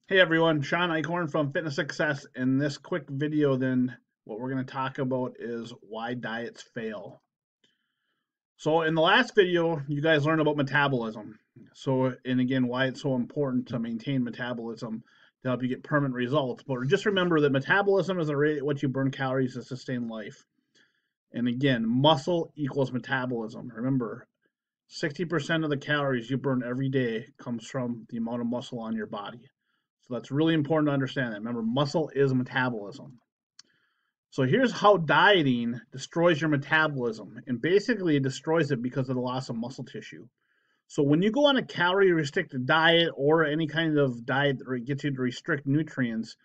Hey everyone, Sean Eichhorn from Fitness Success. In this quick video, then, what we're going to talk about is why diets fail. So, in the last video, you guys learned about metabolism. So, and again, why it's so important to maintain metabolism to help you get permanent results. But just remember that metabolism is the rate at which you burn calories to sustain life. And again, muscle equals metabolism. Remember, 60% of the calories you burn every day comes from the amount of muscle on your body. So that's really important to understand that. Remember, muscle is metabolism. So here's how dieting destroys your metabolism. And basically, it destroys it because of the loss of muscle tissue. So when you go on a calorie restricted diet or any kind of diet that gets you to restrict nutrients,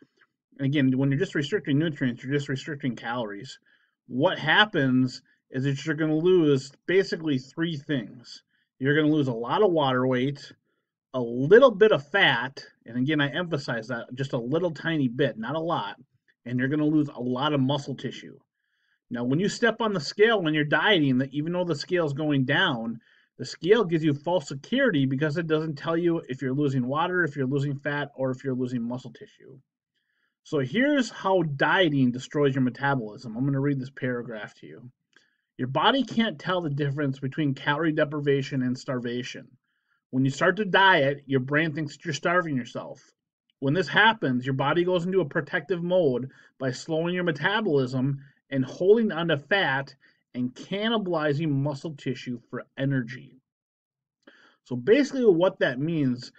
and again, when you're just restricting nutrients, you're just restricting calories. What happens is that you're going to lose basically three things. You're going to lose a lot of water weight, a little bit of fat, and again, I emphasize that just a little tiny bit, not a lot, and you're going to lose a lot of muscle tissue. Now, when you step on the scale when you're dieting, that even though the scale is going down, the scale gives you false security because it doesn't tell you if you're losing water, if you're losing fat, or if you're losing muscle tissue. So here's how dieting destroys your metabolism. I'm going to read this paragraph to you. Your body can't tell the difference between calorie deprivation and starvation. When you start to diet, your brain thinks that you're starving yourself. When this happens, your body goes into a protective mode by slowing your metabolism and holding onto fat and cannibalizing muscle tissue for energy. So basically, what that means,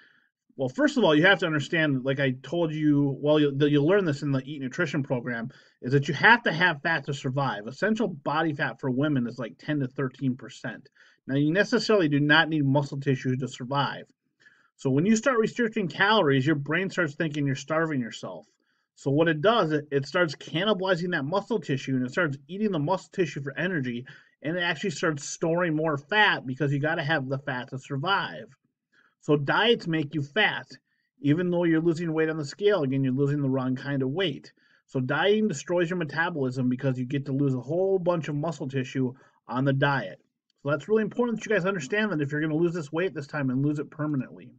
well, first of all, you have to understand, like I told you, well, you'll learn this in the Eat Nutrition program, is that you have to have fat to survive. Essential body fat for women is like 10 to 13%. Now, you necessarily do not need muscle tissue to survive. So when you start restricting calories, your brain starts thinking you're starving yourself. So what it does, it starts cannibalizing that muscle tissue and it starts eating the muscle tissue for energy, and it actually starts storing more fat because you got to have the fat to survive. So diets make you fat. Even though you're losing weight on the scale, again, you're losing the wrong kind of weight. So dieting destroys your metabolism because you get to lose a whole bunch of muscle tissue on the diet. So that's really important that you guys understand that if you're going to lose this weight this time and lose it permanently.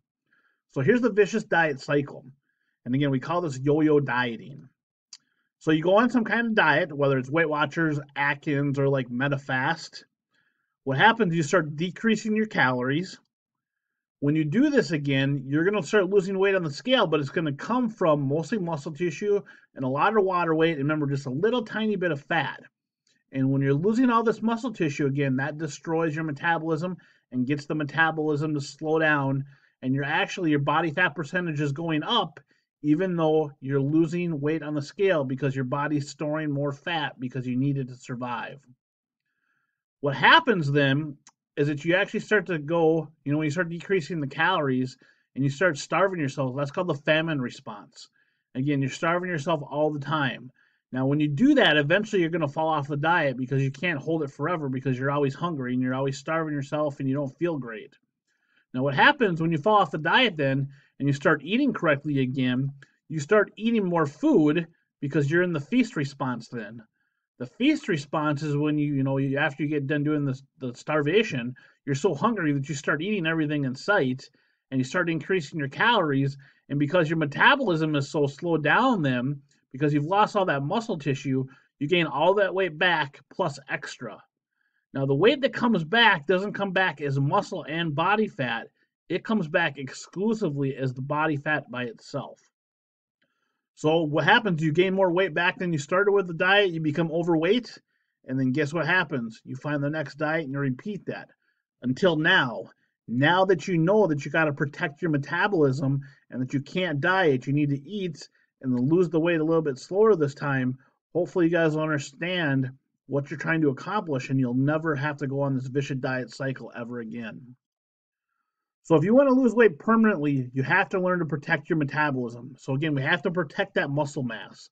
So here's the vicious diet cycle. And again, we call this yo-yo dieting. So you go on some kind of diet, whether it's Weight Watchers, Atkins, or like MetaFast. What happens, you start decreasing your calories. When you do this again, you're going to start losing weight on the scale, but it's going to come from mostly muscle tissue and a lot of water weight. And remember, just a little tiny bit of fat. And when you're losing all this muscle tissue again, that destroys your metabolism and gets the metabolism to slow down. And your body fat percentage is going up, even though you're losing weight on the scale because your body's storing more fat because you need it to survive. What happens then is that you actually start to go, when you start decreasing the calories and you start starving yourself, that's called the famine response. Again, you're starving yourself all the time. Now, when you do that, eventually you're going to fall off the diet because you can't hold it forever because you're always hungry and you're always starving yourself and you don't feel great. Now, what happens when you fall off the diet then and you start eating correctly again, you start eating more food because you're in the feast response then. The feast response is when after you get done doing the starvation, you're so hungry that you start eating everything in sight and you start increasing your calories. And because your metabolism is so slowed down, then because you've lost all that muscle tissue, you gain all that weight back plus extra. Now, the weight that comes back doesn't come back as muscle and body fat, it comes back exclusively as the body fat by itself. So what happens? You gain more weight back than you started with the diet. You become overweight, and then guess what happens? You find the next diet and you repeat that until now. Now that you know that you got to protect your metabolism and that you can't diet, you need to eat and then lose the weight a little bit slower this time. Hopefully, you guys will understand what you're trying to accomplish, and you'll never have to go on this vicious diet cycle ever again. So if you want to lose weight permanently, you have to learn to protect your metabolism. So again, we have to protect that muscle mass.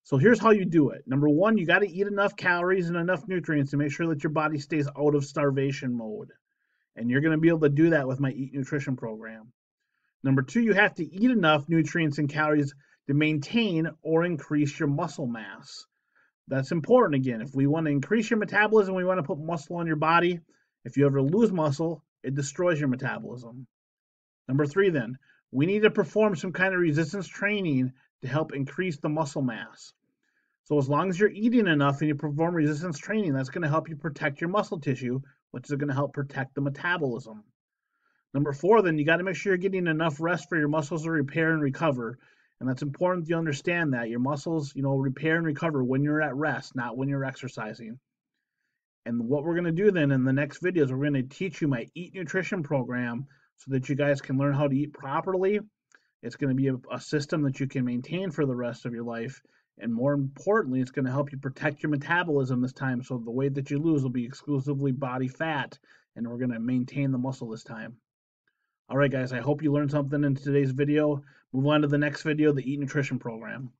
So here's how you do it. Number one, you got to eat enough calories and enough nutrients to make sure that your body stays out of starvation mode. And you're going to be able to do that with my Eat Nutrition program. Number two, you have to eat enough nutrients and calories to maintain or increase your muscle mass. That's important again. If we want to increase your metabolism, we want to put muscle on your body. If you ever lose muscle, it destroys your metabolism. Number three, then, we need to perform some kind of resistance training to help increase the muscle mass. So as long as you're eating enough and you perform resistance training, that's going to help you protect your muscle tissue, which is going to help protect the metabolism. Number 4, then you got to make sure you're getting enough rest for your muscles to repair and recover. And that's important you understand that your muscles, repair and recover when you're at rest, not when you're exercising. And what we're going to do then in the next videos, we're going to teach you my Eat Nutrition program so that you guys can learn how to eat properly. It's going to be a system that you can maintain for the rest of your life. And more importantly, it's going to help you protect your metabolism this time. So the weight that you lose will be exclusively body fat. And we're going to maintain the muscle this time. All right, guys, I hope you learned something in today's video. Move on to the next video, the Eat Nutrition program.